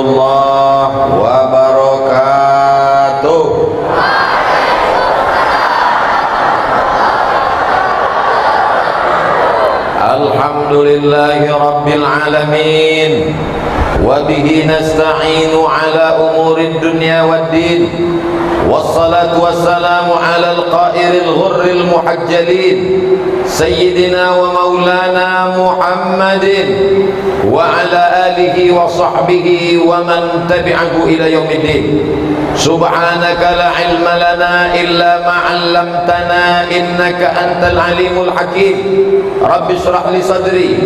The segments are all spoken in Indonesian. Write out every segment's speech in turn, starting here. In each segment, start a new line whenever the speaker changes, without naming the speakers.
warahmatullahi wabarakatuh. Alhamdulillahi rabbil alamin, wa bihi nasta'inu ala umurid dunya waddin, wassalatu wassalamu ala al-qairil ghurril muhajjalin sayyidina wa maulana Muhammadin wa ala alihi wa sahbihi wa man tabi'ahu ila yaumiddin. Subhanaka la ilma lana illa ma 'allamtana innaka antal alimul hakim. Rabbi shrah li sadri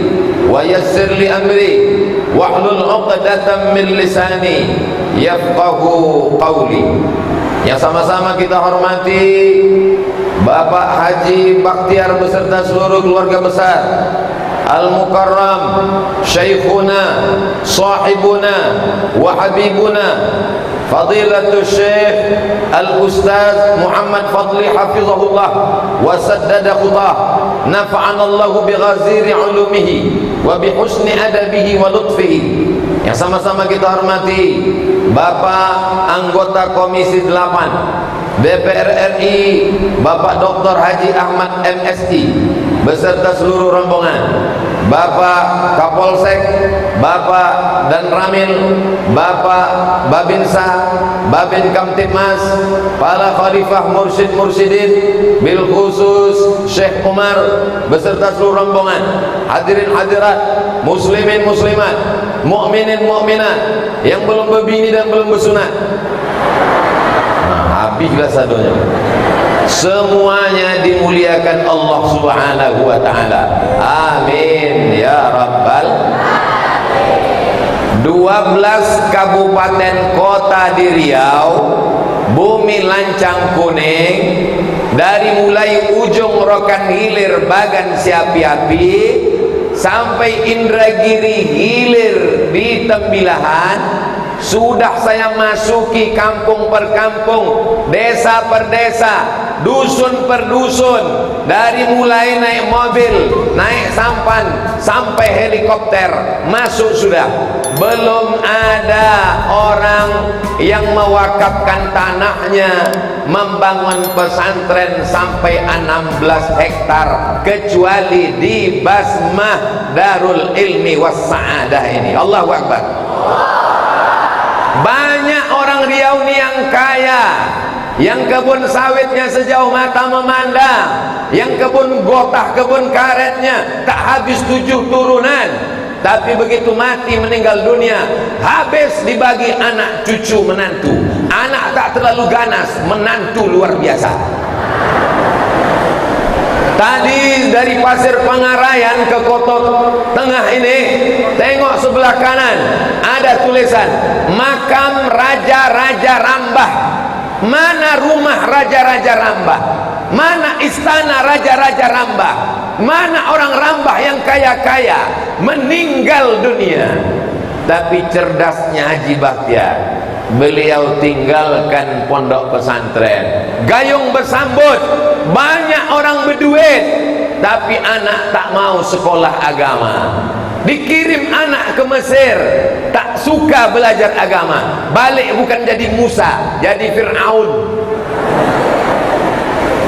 wa yassir li amri wahlul 'uqdatam min lisani yafqahu qawli. Yang sama-sama kita hormati Bapak Haji Bakhtiar beserta seluruh keluarga besar Al-Mukarram Syekhuna Sahibuna wa Habibuna Fadilatul Syekh Al-Ustaz Muhammad Fadli Hafizahullah wa saddada khutah, nafa'anallahu bighaziri ulumihi wa bihusni adabihi wa lutfihi. Yang sama-sama kita hormati Bapak anggota Komisi 8 DPR RI Bapak Dr. Haji Ahmad MSI beserta seluruh rombongan, Bapak Kapolsek, Bapak dan Ramil, Bapak Babinsa, Babin Kamtibmas, para khalifah mursyid-mursyidin, bil khusus Syekh Umar beserta seluruh rombongan, hadirin hadirat, muslimin muslimat, mukminin mukminat yang belum berbini dan belum bersunat. Nah, habislah sadonya. Semuanya dimuliakan Allah Subhanahu wa ta'ala. Amin ya rabbal. 12 kabupaten kota di Riau, bumi lancang kuning, dari mulai ujung Rokan Hilir Bagan Siapi-api sampai Indragiri Hilir di Tembilahan, sudah saya masuki kampung per kampung, desa per desa, dusun per dusun, dari mulai naik mobil, naik sampan sampai helikopter masuk sudah. Belum ada orang yang mewakafkan tanahnya membangun pesantren sampai 16 hektar kecuali di Basmah Darul Ilmi Was Sa'adah ini. Allahu Akbar. Banyak orang Riau ini yang kaya, yang kebun sawitnya sejauh mata memandang, yang kebun gotah, kebun karetnya tak habis 7 turunan, tapi begitu mati meninggal dunia habis dibagi anak cucu menantu. Anak tak terlalu ganas, menantu luar biasa. Tadi dari Pasir Pangarayan ke Kotor Tengah ini, tengok sebelah kanan ada tulisan makam Raja-Raja Rambah. Mana rumah Raja-Raja Rambah? Mana istana Raja-Raja Rambah? Mana orang Rambah yang kaya-kaya meninggal dunia? Tapi cerdasnya Haji Bakhtiar, beliau tinggalkan pondok pesantren, gayung bersambut. Banyak orang berduit, tapi anak tak mau sekolah agama. Dikirim anak ke Mesir, tak suka belajar agama, balik bukan jadi Musa, jadi Fir'aun.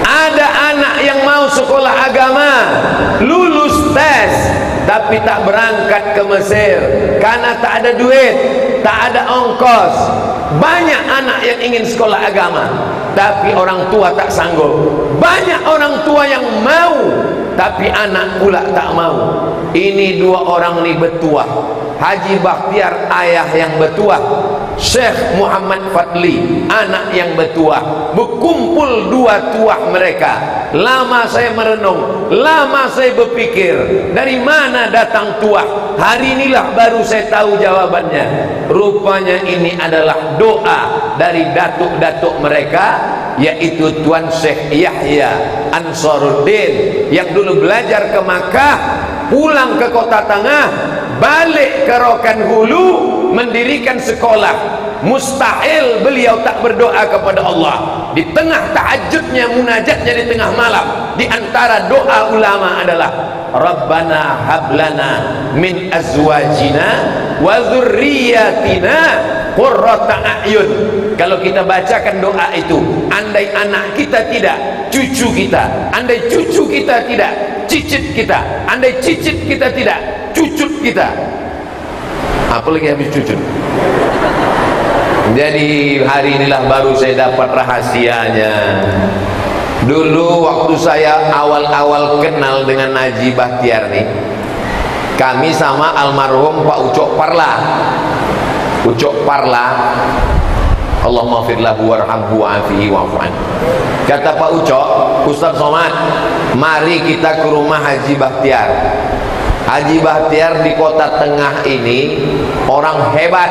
Ada anak yang mau sekolah agama, lulus tes, tapi tak berangkat ke Mesir karena tak ada duit, tak ada ongkos. Banyak anak yang ingin sekolah agama, tapi orang tua tak sanggup. Banyak orang tua yang mau, tapi anak pula tak mau. Ini 2 orang ni bertuah. Haji Bakhtiar ayah yang bertuah, Syekh Muhammad Fadli anak yang bertuah. Berkumpul 2 tuah mereka. Lama saya merenung, lama saya berpikir, dari mana datang tuah? Hari inilah baru saya tahu jawabannya. Rupanya ini adalah doa dari datuk-datuk mereka, yaitu Tuan Syekh Yahya Ansaruddin yang dulu belajar ke Makkah, pulang ke Kota Tengah, balik ke Rokan Hulu, mendirikan sekolah. Mustahil beliau tak berdoa kepada Allah. Di tengah tahajudnya, munajatnya di tengah malam, di antara doa ulama adalah Rabbana hablana min azwajina wa dzurriyyatina qurrata a'yun. Kalau kita bacakan doa itu, andai anak kita tidak, cucu kita, andai cucu kita tidak, cicit kita, andai cicit kita tidak, cucut kita, apalagi habis cucut. Jadi hari inilah baru saya dapat rahasianya. Dulu waktu saya awal-awal kenal dengan Haji Bahtiar nih, kami sama almarhum Pak Ucok Parla. Ucok Parla, Allahumma firlahu warhamhu wa'afihi wa'fu'an. Kata Pak Ucok, Ustaz Somad, mari kita ke rumah Haji Bahtiar. Haji Bahtiar di kota tengah ini orang hebat.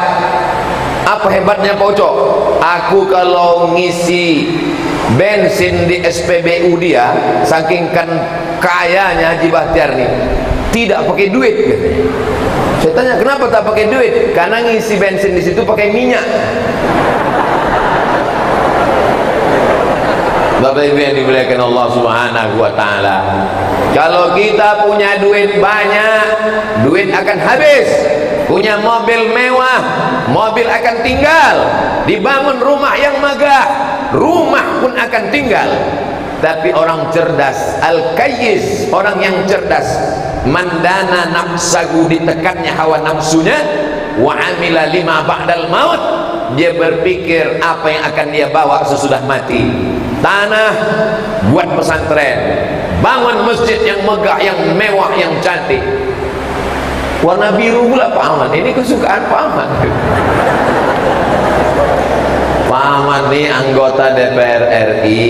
Apa hebatnya Pak Ucok? Aku kalau ngisi bensin di SPBU dia, saking kan kayanya Haji Bahtiar nih, tidak pakai duit gitu. Saya tanya, kenapa tak pakai duit? Karena ngisi bensin di situ pakai minyak. Bapak Ibu yang dimuliakan Allah Subhanahu wa taala, kalau kita punya duit banyak, duit akan habis. Punya mobil mewah, mobil akan tinggal. Dibangun rumah yang megah, rumah pun akan tinggal. Tapi orang cerdas, al-kayyis, orang yang cerdas, mandana nafsahu, ditekannya hawa nafsunya, wa amila lima ba'dal maut, dia berpikir apa yang akan dia bawa sesudah mati. Tanah buat pesantren, bangun masjid yang megah, yang mewah, yang cantik. Warna biru pula Pak Ahmad, ini kesukaan Pak Ahmad. Pak Ahmad ini anggota DPR RI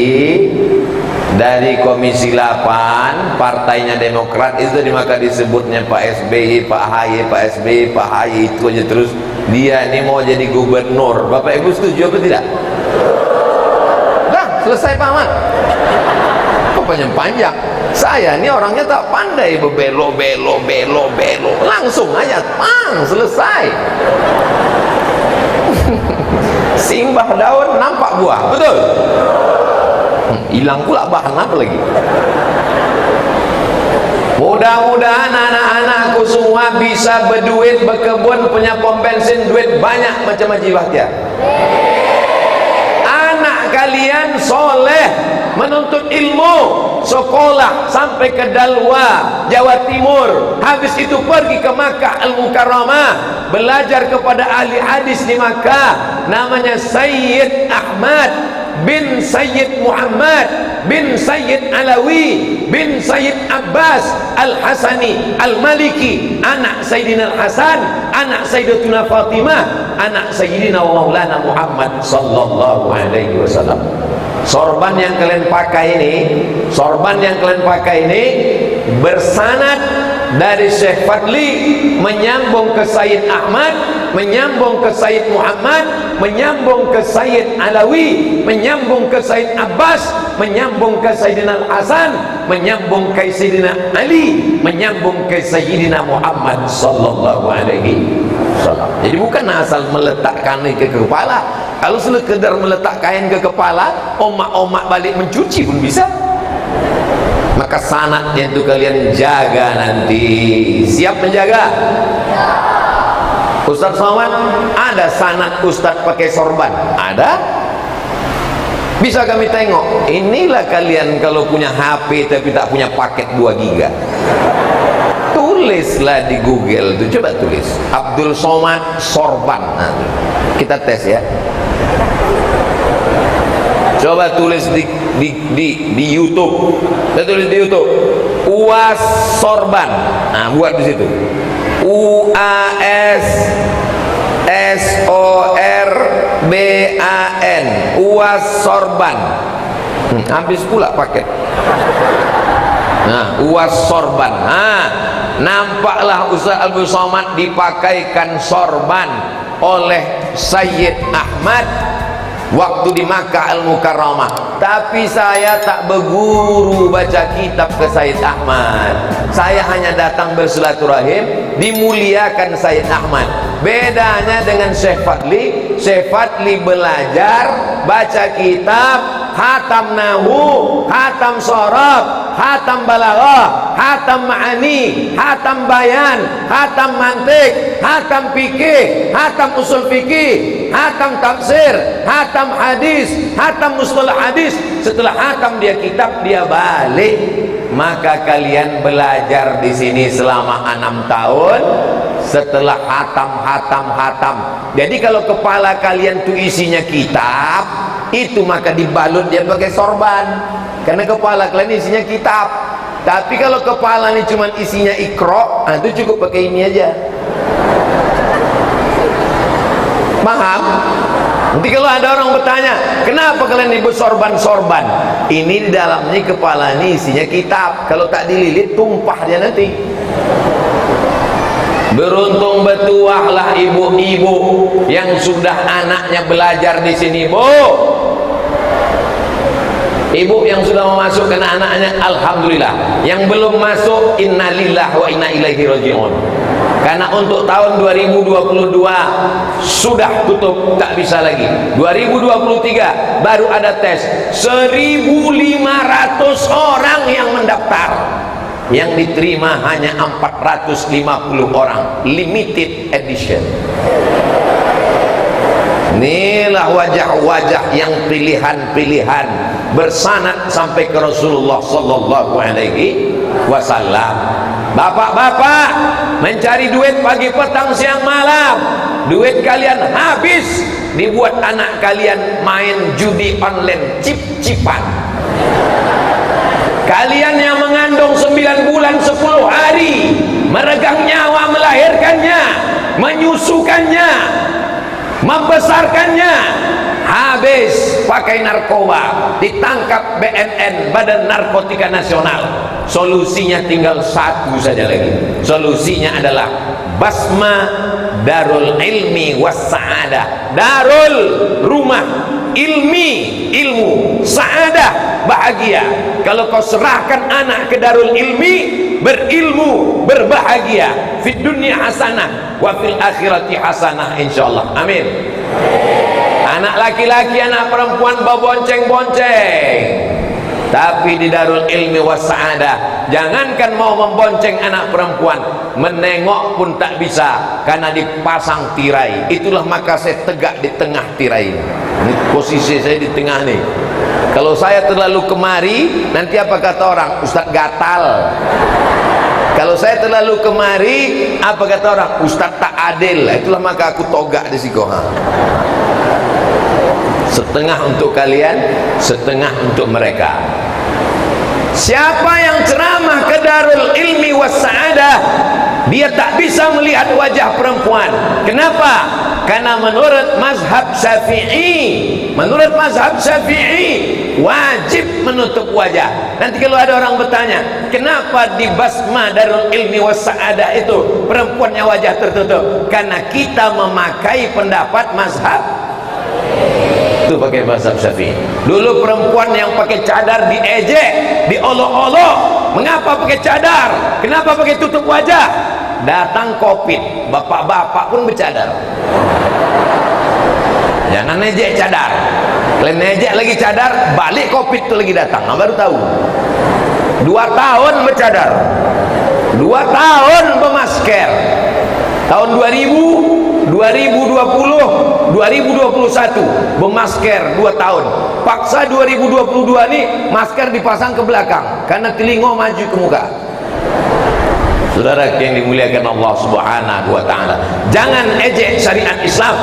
dari Komisi 8, partainya Demokrat. Itu maka disebutnya Pak SBY, Pak AHY, Pak SBY, Pak AHY, itu aja terus. Dia ini mau jadi gubernur. Bapak Ibu setuju apa tidak? Dah selesai Pak Ahmad. Kok panjang-panjang? Saya ini orangnya tak pandai bebelok, langsung aja, selesai. Simbah daun nampak buah, betul? Hilang pula bahan apa lagi? Mudah-mudahan anak-anakku semua bisa berduit, berkebun, punya pom bensin, duit banyak macam Haji Bahtiar. Anak kalian soleh, menuntut ilmu, sekolah sampai ke Dalwa, Jawa Timur, habis itu pergi ke Makkah Al-Mukarramah, belajar kepada ahli hadis di Makkah, namanya Sayyid Ahmad bin Sayyid Muhammad bin Sayyid Alawi bin Sayyid Abbas Al-Hasani Al-Maliki, anak Sayyidina Al-Hasan, anak Sayyidatuna Fatimah, anak Sayyidina Maulana Muhammad sallallahu alaihi wasallam. Sorban yang kalian pakai ini bersanad dari Syekh Fadli, menyambung ke Sayyid Ahmad, menyambung ke Sayyid Muhammad, menyambung ke Sayyid Alawi, menyambung ke Sayyid Abbas, menyambung ke Sayyidina Al-Hasan, menyambung ke Sayyidina Ali, menyambung ke Sayyidina Muhammad sallallahu alaihi wasallam. Jadi bukan asal meletakkan ke kepala. Kalau sekedar meletak kain ke kepala, omak-omak balik mencuci pun bisa. Maka sanadnya itu kalian jaga nanti. Siap menjaga? Ustaz Somad, ada sanad Ustaz pakai sorban? Ada? Bisa kami tengok. Inilah kalian kalau punya HP tapi tak punya paket 2 giga. Tulislah di Google itu, coba tulis Abdul Somad sorban. Nah, kita tes ya. Coba tulis di YouTube. Saya tulis di YouTube UAS sorban. Nah, buat di situ UAS SORBAN, UAS sorban. Habis pula paket. Nah, UAS sorban. Nah, nampaklah Ustaz Abdul Somad dipakaikan sorban oleh Sayyid Ahmad waktu di Makkah Al-Mukarramah. Tapi saya tak berguru baca kitab ke Sayyid Ahmad. Saya hanya datang bersilaturahim, dimuliakan Sayyid Ahmad. Bedanya dengan Syekh Fadli, Syekh Fadli belajar baca kitab, khatam nahu, khatam sorab, hatam balaghah, hatam ma'ani, hatam bayan, hatam mantik, hatam fikih, hatam usul fikih, hatam tafsir, hatam hadis, hatam mustalah hadis. Setelah hatam dia kitab, dia balik. Maka kalian belajar di sini selama 6 tahun. Setelah hatam. Jadi kalau kepala kalian tuh isinya kitab, itu maka dibalut dia pakai sorban, karena kepala kalian isinya kitab. Tapi kalau kepala ini cuma isinya ikro, nah itu cukup pakai ini aja. Paham? Nanti kalau ada orang bertanya, kenapa kalian ibu sorban-sorban? Ini di dalamnya kepala ini isinya kitab. Kalau tak dililit tumpah dia nanti. Beruntung betuahlah ibu-ibu yang sudah anaknya belajar di sini, Bu. Ibu yang sudah memasukkan anaknya, alhamdulillah. Yang belum masuk, innalillahi wa inna ilaihi raji'un. Karena untuk tahun 2022 sudah tutup, tak bisa lagi. 2023 baru ada tes. 1.500 orang yang mendaftar. Yang diterima hanya 450 orang, limited edition. Inilah wajah-wajah yang pilihan-pilihan bersanad sampai ke Rasulullah sallallahu alaihi wasallam. Bapak-bapak mencari duit pagi, petang, siang, malam. Duit kalian habis dibuat anak kalian main judi online, cip-cipan. Kalian yang mengandung 9 bulan 10 hari, meregang nyawa melahirkannya, menyusukannya, membesarkannya, habis pakai narkoba, ditangkap BNN, Badan Narkotika Nasional. Solusinya tinggal satu saja lagi. Solusinya adalah basma darul ilmi was sa'adah. Darul, rumah ilmi, ilmu, sa'adah, bahagia. Kalau kau serahkan anak ke darul ilmi, berilmu, berbahagia, fid dunya hasanah wa fil akhirati hasanah, insyaallah. Amin. Anak laki-laki, anak perempuan bonceng-bonceng. Tapi di darul ilmi was sa'adah, jangankan mau membonceng anak perempuan, menengok pun tak bisa, karena dipasang tirai. Itulah maka saya tegak di tengah tirai. Ini posisi saya di tengah nih. Kalau saya terlalu kemari, nanti apa kata orang? Ustadz gatal. Kalau saya terlalu kemari, apa kata orang? Ustadz tak adil. Itulah maka aku togak di sikoha. Setengah untuk kalian, setengah untuk mereka. Siapa yang ceramah ke darul ilmi was sa'adah, dia tak bisa melihat wajah perempuan. Kenapa? Karena menurut mazhab Syafi'i, wajib menutup wajah. Nanti kalau ada orang bertanya, kenapa di basma darul ilmi was sa'adah itu perempuannya wajah tertutup? Karena kita memakai pendapat mazhab itu, pakai mazhab Syafi'i. Dulu perempuan yang pakai cadar diejek, diolok-olok. Mengapa pakai cadar? Kenapa pakai tutup wajah? Datang Covid, bapak-bapak pun bercadar. Jangan ejek cadar. Kalian ejek lagi cadar, balik Covid itu lagi datang. Nah, baru tahu. 2 tahun bercadar, 2 tahun bermasker. Tahun 2020, 2021 bermasker 2 tahun. Paksa 2022 nih masker dipasang ke belakang karena telinga maju ke muka. Saudara yang dimuliakan Allah Subhanahu wa taala, jangan ejek syariat Islam.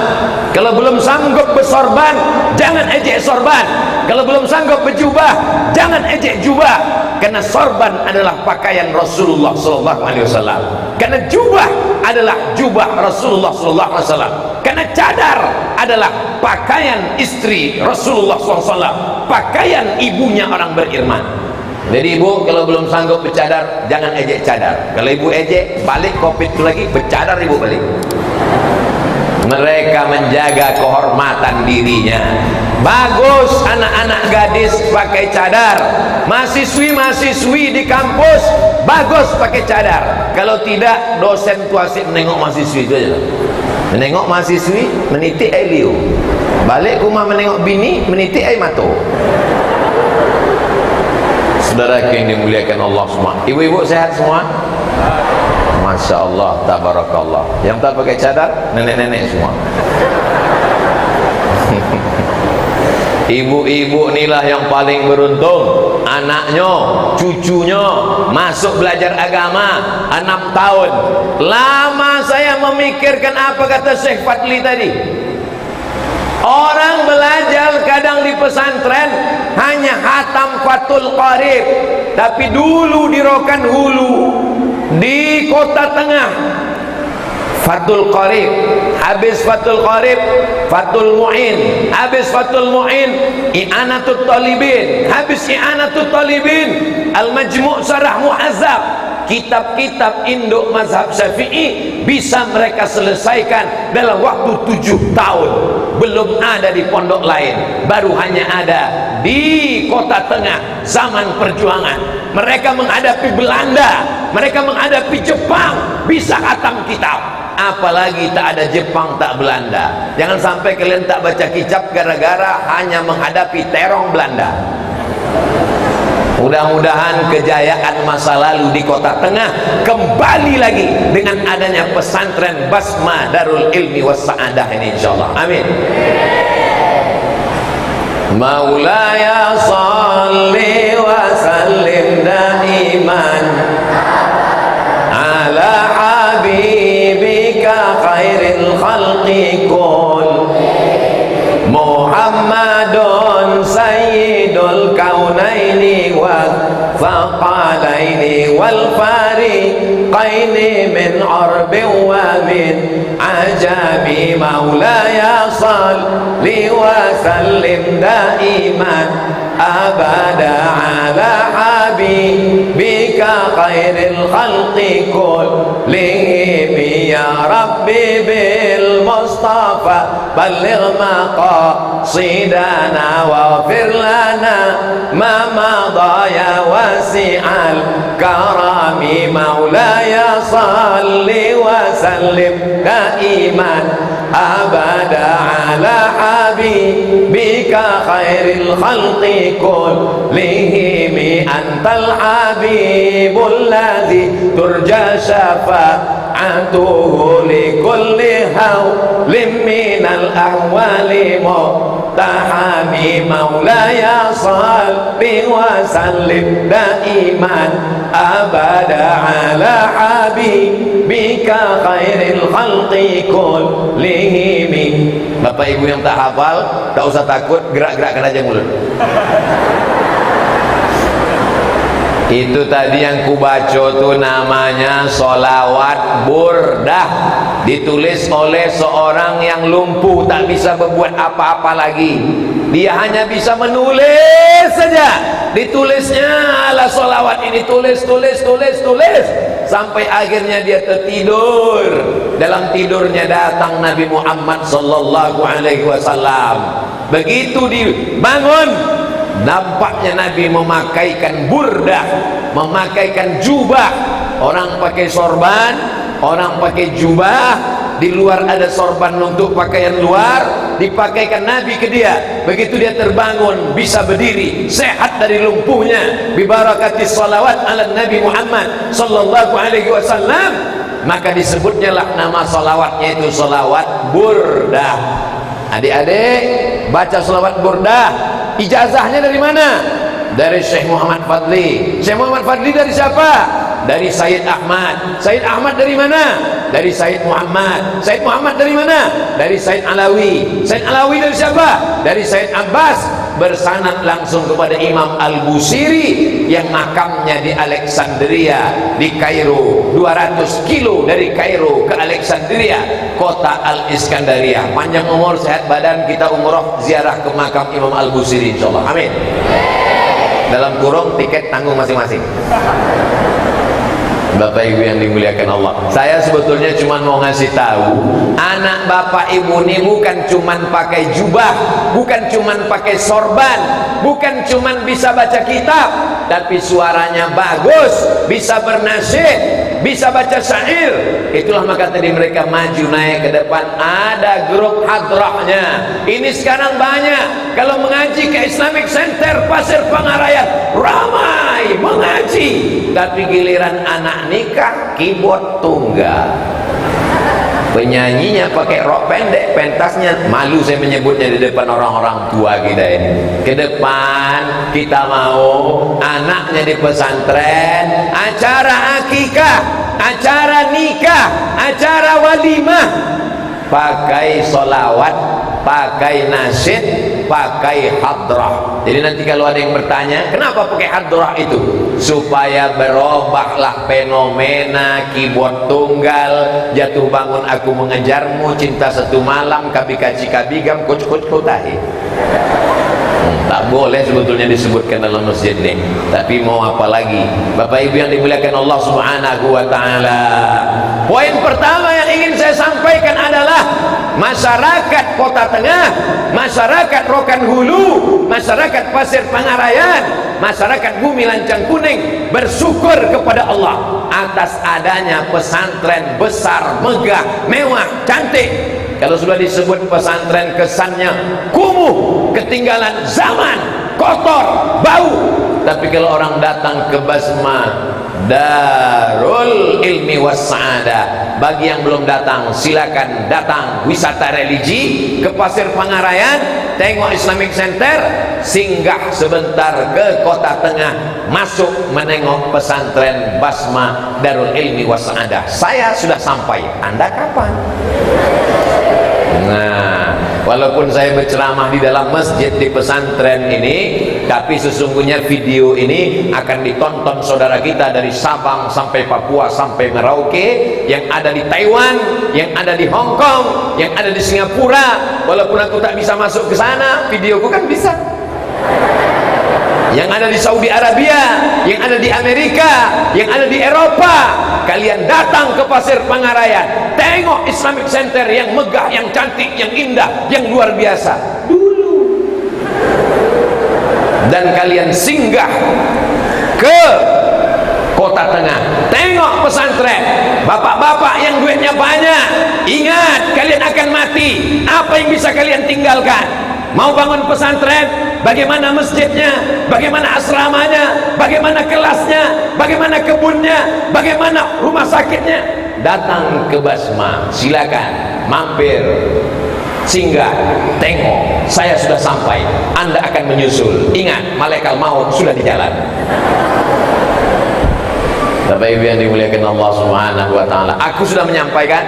Kalau belum sanggup bersorban, jangan ejek sorban. Kalau belum sanggup berjubah, jangan ejek jubah. Karena sorban adalah pakaian Rasulullah sallallahu alaihi wasallam. Karena jubah adalah jubah Rasulullah sallallahu alaihi wasallam. Karena cadar adalah pakaian istri Rasulullah sallallahu alaihi wasallam, pakaian ibunya orang beriman. Jadi ibu kalau belum sanggup bercadar, jangan ejek cadar. Kalau ibu ejek, balik Covid itu lagi, bercadar ibu balik. Mereka menjaga kehormatan dirinya. Bagus anak-anak gadis pakai cadar, mahasiswi-mahasiswi di kampus bagus pakai cadar. Kalau tidak, dosen tu asyik menengok mahasiswi itu aja. Menengok mahasiswi, menitik air liu. Balik rumah menengok bini, menitik air mata. Saudara yang dimuliakan Allah semua, ibu-ibu sehat semua? Masya Allah, tabarakallah. Yang tak pakai cadar, nenek-nenek semua. Ibu-ibu inilah yang paling beruntung. Anaknya, cucunya masuk belajar agama 6 tahun. Lama saya memikirkan apa kata Syekh Fadli tadi. Orang belajar kadang di pesantren hanya khatam Fathul Qarib, tapi dulu di Rokan Hulu, di Kota Tengah, Fathul Qarib, habis Fathul Qarib, Fathul Mu'in, habis Fathul Mu'in, I'anatul Talibin, habis I'anatul Talibin, Al-Majmu' Syarah Mu'azzab. Kitab-kitab induk mazhab Syafi'i bisa mereka selesaikan dalam waktu 7 tahun. Belum ada di pondok lain, baru hanya ada di Kota Tengah zaman perjuangan. Mereka menghadapi Belanda, mereka menghadapi Jepang, bisa khatam kitab. Apalagi tak ada Jepang, tak Belanda. Jangan sampai kalian tak baca kitab gara-gara hanya menghadapi terong Belanda. Mudah-mudahan kejayaan masa lalu di Kota Tengah kembali lagi dengan adanya pesantren Basma Darul Ilmi was Sa'adah ini, insyaallah. Amin. Maulaya salli wa sallim daiman ala habibika khairil khalqi kull Muhammadun sayyidul kaunaini wa thaqalaini wal fariqaini min arbin wa min ajabi maulaya salli wa sallim daiman abada ala habibika khairil khalqi kullihim ya rabbi bil mustafa balligh maqasidana waghfir lana ma madha ya wasi'al karami maulaya salli wa sallim daiman abada ala habibika khairil khalqi kullihim antal habibul ladzi turja syafa'atuhu likulli hawlim minal ahwali muhtahami maulaya salli wa sallim daiman abada ala habibika khairil khalqi kullihim. Bapak ibu yang tak hafal, tak usah takut, gerak-gerakkan aja mulut. Itu tadi yang kubaca tuh namanya solawat burdah, ditulis oleh seorang yang lumpuh, tak bisa berbuat apa-apa lagi. Dia hanya bisa menulis saja. Ditulisnya ala solawat ini, tulis sampai akhirnya dia tertidur. Dalam tidurnya datang Nabi Muhammad sallallahu alaihi wasallam. Begitu dibangun, nampaknya Nabi memakaikan burdah, memakaikan jubah. Orang pakai sorban, orang pakai jubah, di luar ada sorban untuk pakaian luar, dipakaikan Nabi ke dia. Begitu dia terbangun, bisa berdiri, sehat dari lumpuhnya, bibarakati salawat ala Nabi Muhammad sallallahu alaihi wasallam, maka disebutnya lah nama salawatnya itu salawat burdah. Adik-adik baca salawat burdah. Ijazahnya dari mana? Dari Syekh Muhammad Fadli. Syekh Muhammad Fadli dari siapa? Dari Sayyid Ahmad. Sayyid Ahmad dari mana? Dari Sayyid Muhammad. Sayyid Muhammad dari mana? Dari Sayyid Alawi. Sayyid Alawi dari siapa? Dari Sayyid Abbas. Bersanad langsung kepada Imam Al-Busiri yang makamnya di Alexandria di Kairo, 200 kilo dari Kairo ke Alexandria, kota Al-Iskandaria. Panjang umur, sehat badan, kita umroh ziarah ke makam Imam Al-Busiri insyaallah. Amin. Dalam kurung tiket tanggung masing-masing. Bapak ibu yang dimuliakan Allah, saya sebetulnya cuma mau ngasih tahu, anak bapak ibu ini bukan cuma pakai jubah, bukan cuma pakai sorban, bukan cuma bisa baca kitab, tapi suaranya bagus, bisa bernasyid, bisa baca syair. Itulah maka tadi mereka maju naik ke depan, ada grup hadrahnya. Ini sekarang banyak, kalau mengaji ke Islamic Center Pasir Pangarayan ramai kiai mengaji, tapi giliran anak nikah keyboard tunggal. Penyanyinya pakai rok pendek, pentasnya, malu saya menyebutnya di depan orang-orang tua kita ini. Ke depan kita mau anaknya di pesantren, acara akikah, acara nikah, acara walimah, pakai solawat, pakai nasyid, pakai hadrah. Jadi nanti kalau ada yang bertanya, kenapa pakai hadrah itu? Supaya berubahlah fenomena keyboard tunggal, jatuh bangun aku mengejarmu, cinta satu malam, kabikaci kabigam, kuc-kuc kutahi. Tak boleh sebetulnya disebutkan dalam masjid ini, tapi mau apa lagi? Bapak Ibu yang dimuliakan Allah Subhanahu wa taala. Poin pertama yang ingin saya sampaikan adalah masyarakat Kota Tengah, masyarakat Rokan Hulu, masyarakat Pasir Pangarayan, masyarakat Bumi Lancang Kuning bersyukur kepada Allah atas adanya pesantren besar, megah, mewah, cantik. Kalau sudah disebut pesantren kesannya kumuh, ketinggalan zaman, kotor, bau. Tapi kalau orang datang ke Basma Darul Ilmi Wassa'adah, bagi yang belum datang silakan datang wisata religi ke Pasir Pangarayan, tengok Islamic Center, singgah sebentar ke Kota Tengah, masuk menengok pesantren Basma Darul Ilmi Wassa'adah. Saya sudah sampai, Anda kapan? Nah, walaupun saya berceramah di dalam masjid di pesantren ini, tapi sesungguhnya video ini akan ditonton saudara kita dari Sabang sampai Papua sampai Merauke, yang ada di Taiwan, yang ada di Hong Kong, yang ada di Singapura. Walaupun aku tak bisa masuk ke sana, videoku kan bisa. Yang ada di Saudi Arabia, yang ada di Amerika, yang ada di Eropa. Kalian datang ke Pasir Pangarayan, tengok Islamic Center yang megah, yang cantik, yang indah, yang luar biasa dulu. Dan kalian singgah ke Kota Tengah, tengok pesantren. Bapak-bapak yang duitnya banyak, ingat kalian akan mati. Apa yang bisa kalian tinggalkan? Mau bangun pesantren, bagaimana masjidnya, bagaimana asramanya, bagaimana kelasnya, bagaimana kebunnya, bagaimana rumah sakitnya. Datang ke Basma, silakan mampir, singgah, tengok. Saya sudah sampai, Anda akan menyusul. Ingat, malaikat maut sudah di jalan. Bapak Ibu yang dimuliakan Allah Subhanahu wa taala, aku sudah menyampaikan,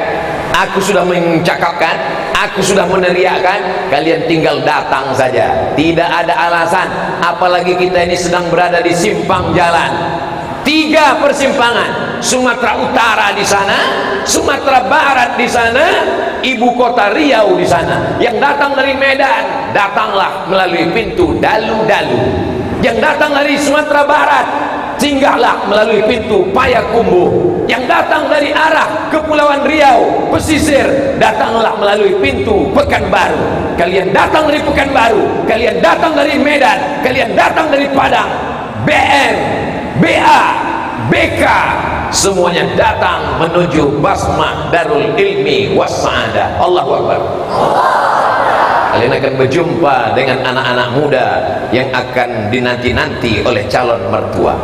aku sudah mencakapkan, aku sudah meneriakkan, kalian tinggal datang saja. Tidak ada alasan, apalagi kita ini sedang berada di simpang jalan. 3 persimpangan, Sumatera Utara di sana, Sumatera Barat di sana, ibu kota Riau di sana. Yang datang dari Medan, datanglah melalui pintu Dalu-Dalu. Yang datang dari Sumatera Barat, singgahlah melalui pintu Payakumbuh. Yang datang dari arah Kepulauan Riau, pesisir, datanglah melalui pintu Pekanbaru. Kalian datang dari Pekanbaru, kalian datang dari Medan, kalian datang dari Padang, BN, BA, BK, semuanya datang menuju Basma Darul Ilmi Wassa'adah. Allahu Akbar. Kalian akan berjumpa dengan anak-anak muda yang akan dinanti-nanti oleh calon mertua.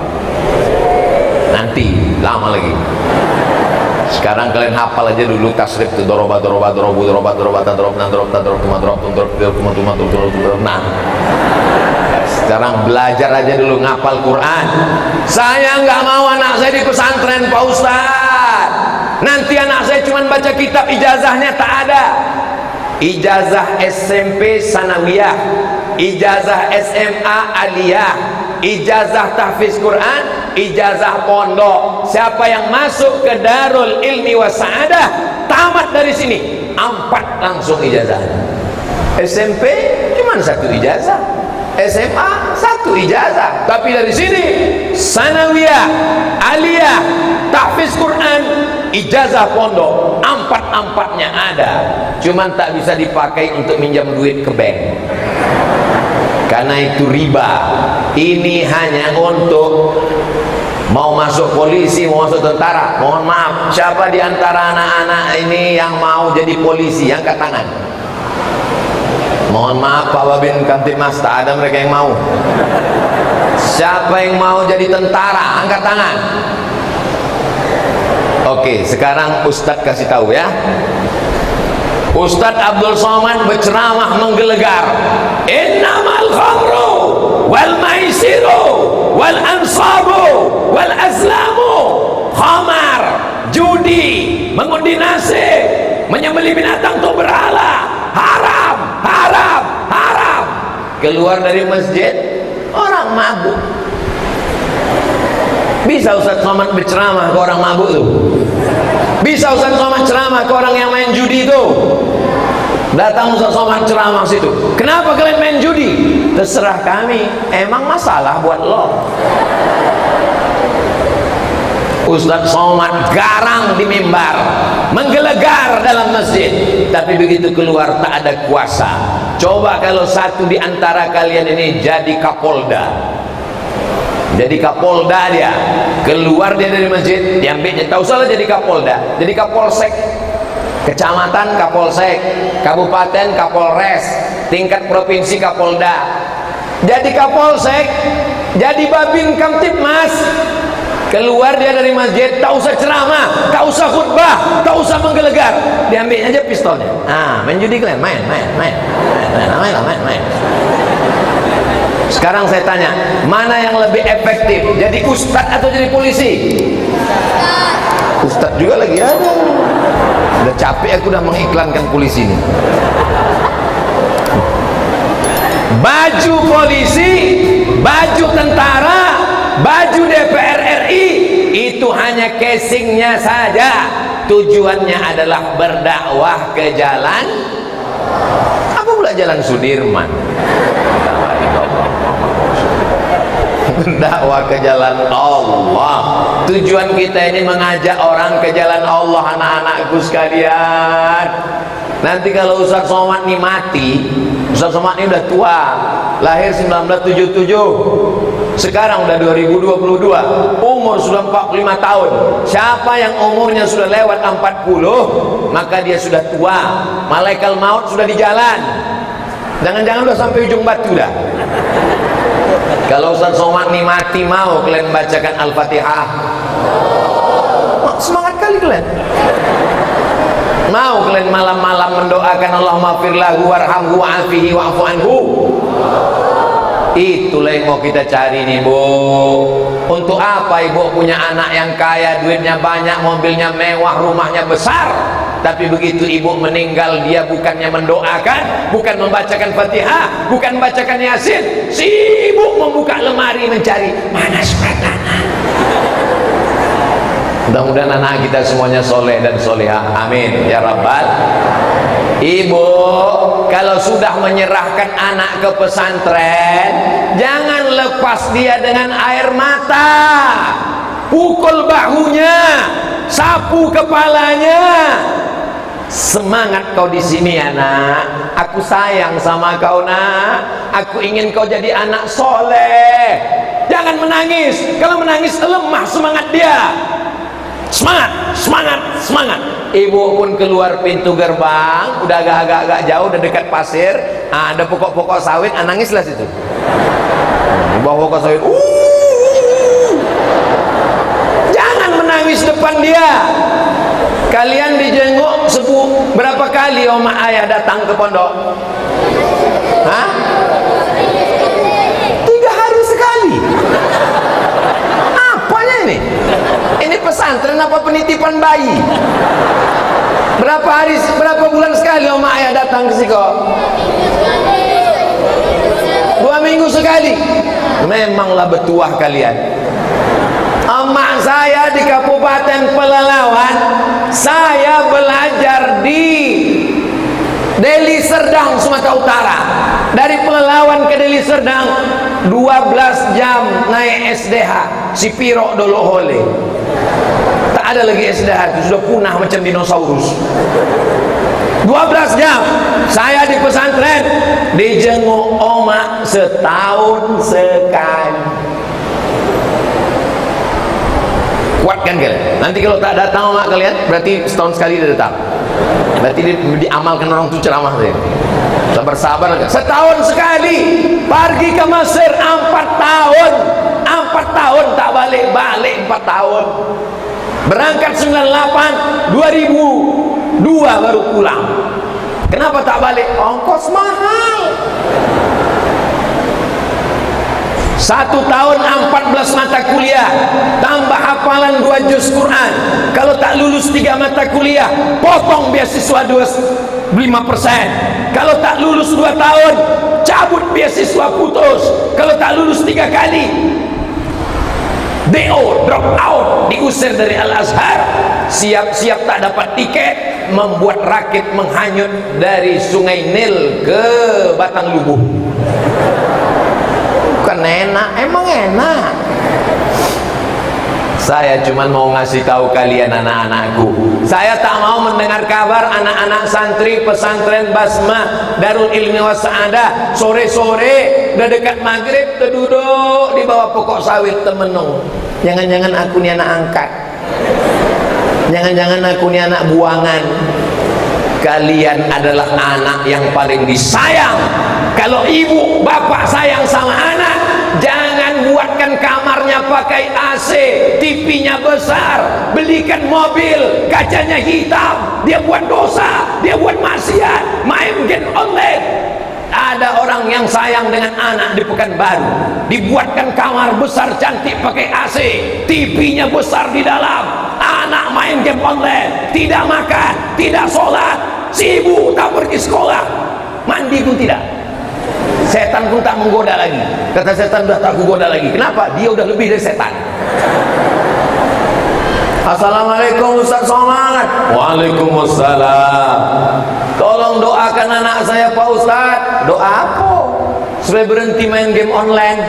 Nanti lama lagi. Sekarang kalian hafal aja dulu tasrif itu, doroba doroba dorobu doroba doroba tadrob nadrob tadrob tuma drop tundrob tuma tuma tuma. Nah, sekarang belajar aja dulu ngapal Quran. Saya nggak mau anak saya di pesantren, Pak Ustaz. Nanti anak saya cuma baca kitab, ijazahnya tak ada. Ijazah SMP sanawiyah, ijazah SMA aliyah, ijazah tahfiz Quran, ijazah pondok. Siapa yang masuk ke Darul Ilmi Wassa'adah, tamat dari sini 4 langsung ijazahnya. SMP cuma 1 ijazah, SMA 1 ijazah, tapi dari sini sanawiyah, aliyah, tahfiz Quran, ijazah pondok, 4-4-nya ada. Cuman tak bisa dipakai untuk minjam duit ke bank, karena itu riba. Ini hanya untuk mau masuk polisi, mau masuk tentara. Mohon maaf, siapa di antara anak-anak ini yang mau jadi polisi? Angkat tangan. Mohon maaf Pak Babin Kamtibmas, tak ada mereka yang mau. Siapa yang mau jadi tentara? Angkat tangan. Oke, sekarang Ustadz kasih tahu ya. Ustadz Abdul Somad berceramah menggelegar. Innamal khamru wal maisiru wal ansabu wal azlamu, khamar, judi, mengundi nasib, menyembelih binatang untuk berhala, haram, haram, haram. Keluar dari masjid, orang mabuk. Bisa Ustaz Somad berceramah ke orang mabuk tuh? Bisa Ustaz Somad ceramah ke orang yang main judi itu? Datang Ustaz Somad ceramah situ. Kenapa kalian main judi? Terserah kami. Emang masalah buat lo? Ustaz Somad garang di mimbar, menggelegar dalam masjid, tapi begitu keluar tak ada kuasa. Coba kalau satu di antara kalian ini jadi Kapolda, jadi Kapolda, dia keluar dia dari masjid, diambilnya, tak usahlah jadi Kapolda, jadi Kapolsek, kecamatan Kapolsek, kabupaten Kapolres, tingkat provinsi Kapolda, jadi Kapolsek, jadi Babin Kamtibmas. Keluar dia dari masjid, tak usah ceramah, tak usah khutbah, tak usah menggelegar, diambil aja pistolnya. Main judi kalian, main. Sekarang saya tanya, mana yang lebih efektif, jadi ustadz atau jadi polisi? Ustadz juga lagi ada. Udah capek aku udah mengiklankan polisi ini. Baju polisi, baju tentara, baju DPR RI itu hanya casingnya saja. Tujuannya adalah berdakwah ke jalan apa pula, jalan Sudirman. Berdakwah ke jalan Allah. Tujuan kita ini mengajak orang ke jalan Allah, anak-anakku sekalian. Nanti kalau Ustaz Somad ini mati, Ustaz Somad ini udah tua, lahir 1977, sekarang udah 2022, umur sudah 45 tahun. Siapa yang umurnya sudah lewat 40, maka dia sudah tua, malaikat maut sudah di jalan. Jangan-jangan udah sampai ujung batu dah. Kalau Ustaz Somad ini mati, mau kalian bacakan Al-Fatihah? Semangat kali kalian. Mau kalian malam-malam mendoakan Allahumma fir lahu warhamhu wa'afihi wa'fu anhu? Itulah yang mau kita cari nih, Bu. Untuk apa ibu punya anak yang kaya, duitnya banyak, mobilnya mewah, rumahnya besar, tapi begitu ibu meninggal, dia bukannya mendoakan, bukan membacakan Fatihah, bukan membacakan Yasin, sibuk membuka lemari mencari mana surat tanah. Mudah-mudahan anak kita semuanya soleh dan solehah, amin ya rabbal. Ibu kalau sudah menyerahkan anak ke pesantren, jangan lepas dia dengan air mata. Pukul bahunya, sapu kepalanya. Semangat kau di sini anak, aku sayang sama kau nak, aku ingin kau jadi anak soleh. Jangan menangis, kalau menangis lemah semangat dia. Semangat, semangat, semangat. Ibu pun keluar pintu gerbang, udah agak-agak jauh, udah dekat pasir, ada pokok-pokok sawit, nangislah situ. Di bawah pokok sawit, jangan menangis depan dia. Kalian dijenguk berapa kali oma ayah datang ke pondok? Hah? 3 hari sekali. Apanya ini? Ini pesantren apa penitipan bayi? Berapa bulan sekali oma ayah datang ke siko? 2 minggu sekali. Memanglah betuah kalian. Emak saya di Kabupaten Pelalawan, saya belajar di Deli Serdang, Sumatera Utara. Dari Pelalawan ke Deli Serdang 12 jam naik SDH Sipiro Dolohole. Tak ada lagi SDH, itu sudah punah macam dinosaurus. 12 jam saya di pesantren, dijenguk oma setahun sekali. Kuatkan kalian. Nanti kalau tak datang sama kalian, berarti setahun sekali dia datang. Berarti diamalkan orang tu ceramah saja. Bersabar setahun sekali pergi ke Mesir. 4 tahun tak balik 4 tahun. Berangkat 98, 2002 baru pulang. Kenapa tak balik? Ongkos mahal. 1 tahun 14 mata kuliah, tambah hafalan 2 juz Quran. Kalau tak lulus 3 mata kuliah, potong beasiswa 5%. Kalau tak lulus 2 tahun, cabut beasiswa, putus. Kalau tak lulus 3 kali, DO, drop out, diusir dari Al-Azhar. Siap-siap tak dapat tiket, membuat rakit menghanyut dari Sungai Nil ke Batang Lubuh. Bukan enak, emang enak. Saya cuma mau ngasih tahu kalian anak-anakku. Saya tak mau mendengar kabar anak-anak santri pesantren Basmah Darul Ilmi Wasa'adah sore-sore udah dekat maghrib duduk di bawah pokok sawit temenung. Jangan-jangan aku nih anak angkat, jangan-jangan aku nih anak buangan. Kalian adalah anak yang paling disayang. Kalau ibu bapak sayang sama anak, jangan buatkan kamarnya pakai AC, TV-nya besar, belikan mobil kacanya hitam. Dia buat dosa, dia buat maksiat, main game online. Ada orang yang sayang dengan anak di Pekanbaru, dibuatkan kamar besar cantik pakai AC, TV-nya besar di dalam. Anak main game online, tidak makan, tidak sholat, sibuk, tak pergi sekolah, mandi pun tidak. Setan pun tak menggoda lagi. Kata setan, sudah tak kugoda lagi. Kenapa? Dia udah lebih dari setan. Assalamualaikum Ustaz Somad. Waalaikumsalam. Tolong doakan anak saya Pak Ustaz. Doa apa? Supaya berhenti main game online.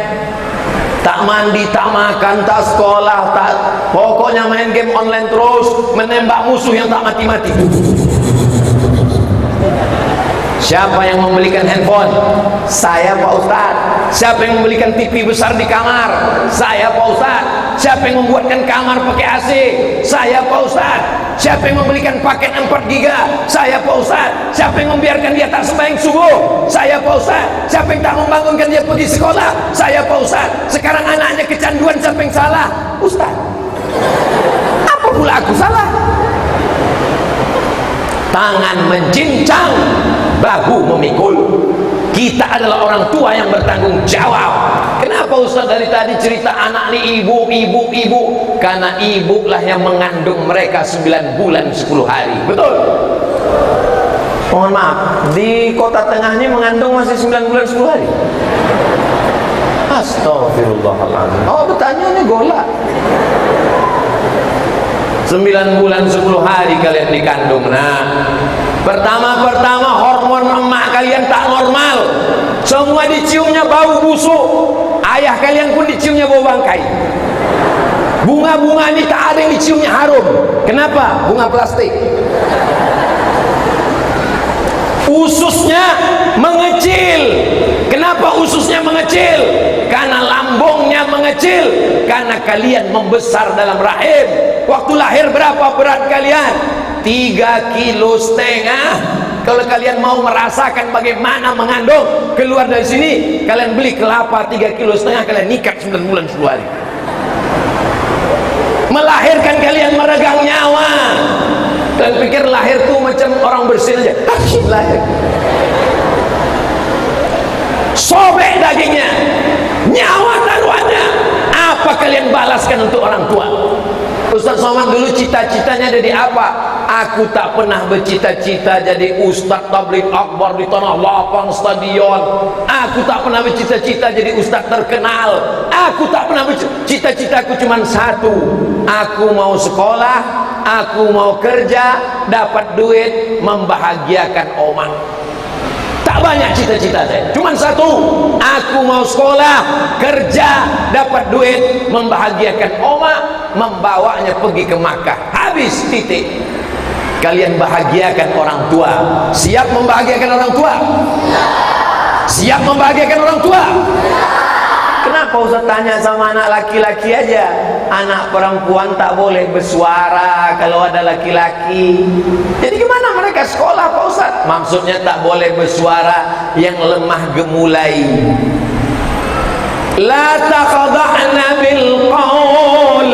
Tak mandi, tak makan, tak sekolah, tak, pokoknya main game online terus, menembak musuh yang tak mati-mati. Siapa yang membelikan handphone? Saya Pak Ustaz. Siapa yang membelikan TV besar di kamar? Saya Pak Ustaz. Siapa yang membuatkan kamar pakai AC? Saya Pak Ustaz. Siapa yang membelikan paket 4 giga? Saya Pak Ustaz. Siapa yang membiarkan dia tak sembahyang subuh? Saya Pak Ustaz. Siapa yang tak membangunkan dia pergi sekolah? Saya Pak Ustaz. Sekarang anaknya kecanduan, siapa yang salah? Ustaz. Apa pula aku salah? Tangan mencincang, bahu memikul. Kita adalah orang tua yang bertanggung jawab. Kenapa Ustaz dari tadi cerita anak ni ibu? Karena ibu lah yang mengandung mereka 9 bulan 10 hari. Betul? Mohon maaf, di kota tengah ini mengandung masih 9 bulan 10 hari. Astagfirullahaladzim. Oh, bertanya ini golak. 9 bulan 10 hari kalian dikandung. Nah, pertama hormon emak kalian tak normal. Semua diciumnya bau busuk. Ayah kalian pun diciumnya bau bangkai. Bunga-bunga ini tak ada yang diciumnya harum. Kenapa? Bunga plastik. Ususnya mengecil. Kenapa ususnya mengecil? Karena lambungnya mengecil. Karena kalian membesar dalam rahim. Waktu lahir berapa berat kalian? 3,5 kilo. Kalau kalian mau merasakan bagaimana mengandung, keluar dari sini, kalian beli kelapa 3,5 kilo, kalian nikat 9 bulan 10 hari. Melahirkan kalian meregang nyawa. Dan pikir lahir tuh macam orang bersin aja. Lahir. Sobek dagingnya, nyawa taruhannya. Apa kalian balaskan untuk orang tua? Ustaz Somad dulu cita-citanya jadi apa? Aku tak pernah bercita-cita jadi ustaz tabligh akbar di tanah lapang stadion. Aku tak pernah bercita-cita jadi ustaz terkenal. Aku tak pernah bercita-citaku cuma satu. Aku mau sekolah, aku mau kerja, dapat duit, membahagiakan oma. Tak banyak cita-cita saya, cuma satu. Aku mau sekolah, kerja, dapat duit, membahagiakan oma, membawanya pergi ke Makkah. Habis, titik. Kalian bahagiakan orang tua. Siap membahagiakan orang tua? Siap membahagiakan orang tua? Kenapa Ustaz tanya sama anak laki-laki aja? Anak perempuan tak boleh bersuara kalau ada laki-laki. Jadi gimana mereka mereka sekolah Pak Ustaz. Maksudnya tak boleh bersuara yang lemah gemulai. La taqda'na bil qaul,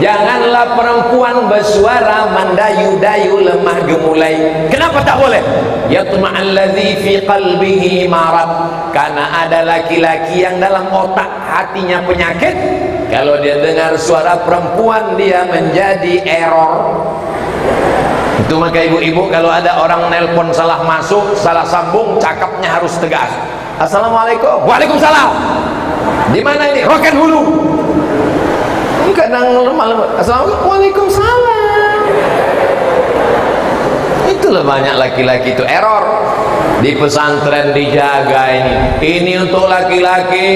janganlah perempuan bersuara mendayu-dayu lemah gemulai. Kenapa tak boleh? Yatma'alladzi fi qalbihi marad, karena ada laki-laki yang dalam otak hatinya penyakit. Kalau dia dengar suara perempuan dia menjadi error. Itu maka ibu-ibu kalau ada orang nelpon salah masuk, salah sambung, cakapnya harus tegas. Assalamualaikum. Waalaikumsalam. Di mana ini? Rokan Hulu. Ini kadang lemah-lemah. Assalamualaikum. Waalaikumsalam. Itulah banyak laki-laki itu error. Di pesantren dijaga ini. Ini untuk laki-laki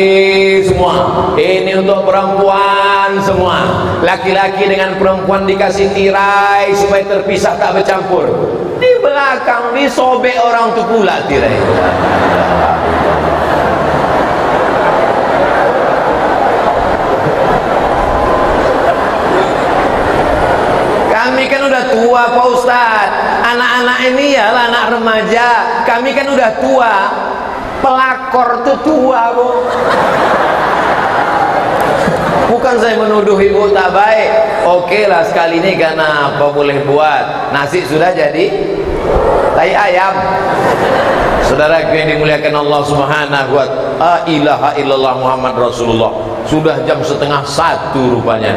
semua. Ini untuk perempuan semua. Laki-laki dengan perempuan dikasih tirai supaya terpisah tak bercampur. Di belakang disobek orang itu pula tirai. Kami kan udah tua Pak Ustaz. Anak-anak ini ya anak remaja. Kami kan udah tua. Pelakor tuh tua Bu. Bukan saya menuduh ibu tak baik. Oke lah sekali ini karena apa boleh buat. Nasi sudah jadi tai ayam. Saudara yang dimuliakan Allah Subhanahu wa ta'ala. La ilaha illallah Muhammad Rasulullah. Sudah jam 12:30 rupanya.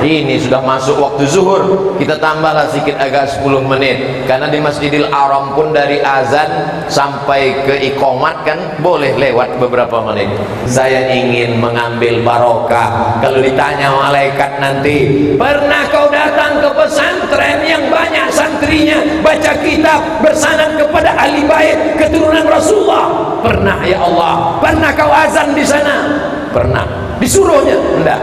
Ini sudah masuk waktu zuhur. Kita tambahlah sedikit agak 10 menit. Karena di Masjidil Haram pun dari azan sampai ke iqamat kan boleh lewat beberapa menit. Saya ingin mengambil barokah. Kalau ditanya malaikat nanti, pernah kau datang ke pesantren yang banyak santrinya baca kitab bersanad kepada ahli bait keturunan Rasulullah? Pernah ya Allah. Pernah kau azan di sana? Pernah. Disuruhnya? Enggak.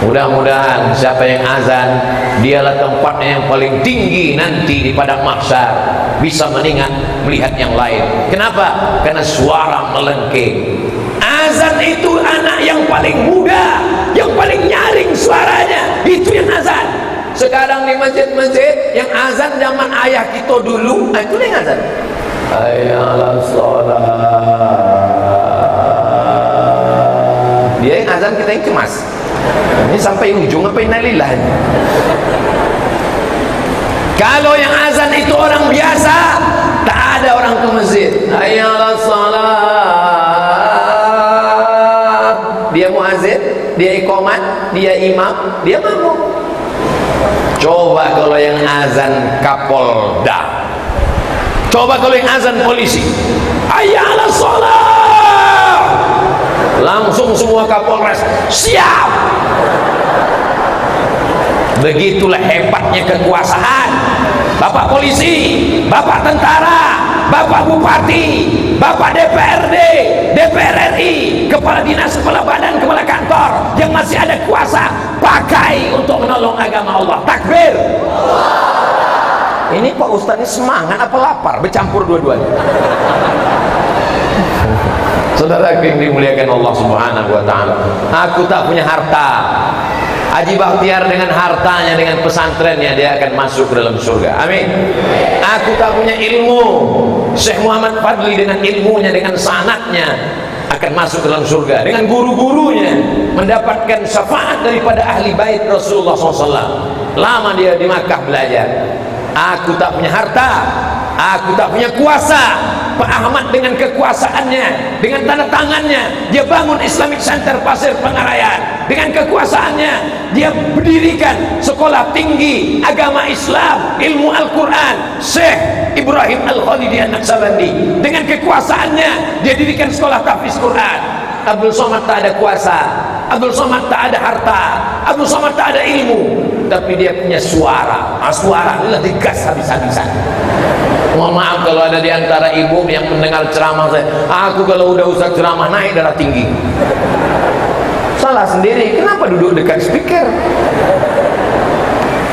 Mudah-mudahan siapa yang azan dialah tempatnya yang paling tinggi nanti di padang mahsyar, bisa melihat yang lain. Kenapa? Karena suara melengking. Azan itu anak yang paling muda, yang paling nyaring suaranya, itu yang azan. Sekarang di masjid-masjid yang azan zaman ayah kita dulu, itu yang azan. Hayya shalah. Dia yang azan, kita yang cemas. Ini sampai ujung apa innalillah. Kalau yang azan itu orang biasa, tak ada orang ke masjid. Hayya 'alas shalah. Dia muazzin, dia iqamat, dia imam, dia makmum. Coba kalau yang azan Kapolda. Coba kalau yang azan polisi. Hayya 'alas shalah. Langsung semua Kapolres siap. Begitulah hebatnya kekuasaan. Bapak polisi, Bapak tentara, Bapak bupati, Bapak DPRD, DPR RI, kepala dinas, kepala badan, kepala kantor yang masih ada kuasa pakai untuk menolong agama Allah. Takbir. Ini Pak Ustaz ini semangat apa lapar? Bercampur dua-duanya. Saudara yang dimuliakan Allah Subhanahu wa ta'ala, aku tak punya harta. Haji Bakhtiar dengan hartanya, dengan pesantrennya, dia akan masuk ke dalam surga. Amin. Aku tak punya ilmu. Syekh Muhammad Fadli dengan ilmunya, dengan sanadnya akan masuk ke dalam surga. Dengan guru-gurunya mendapatkan syafaat daripada ahli bait Rasulullah SAW. Lama dia di Makkah belajar. Aku tak punya harta, aku tak punya kuasa. Pak Ahmad dengan kekuasaannya, dengan tanda tangannya, dia bangun Islamic Center Pasir Pengarayan. Dengan kekuasaannya, dia berdirikan sekolah tinggi agama Islam, ilmu Al-Quran, Syekh Ibrahim Al-Khalidi An-Naqsabandi. Dengan kekuasaannya, dia dirikan sekolah tahfiz Quran. Abdul Somad tak ada kuasa, Abdul Somad tak ada harta, Abdul Somad tak ada ilmu, tapi dia punya suara. Suara adalah digas habis-habisan. Mohon maaf kalau ada di antara ibu yang mendengar ceramah saya, aku kalau udah usah ceramah naik darah tinggi. Salah sendiri, kenapa duduk dekat speaker?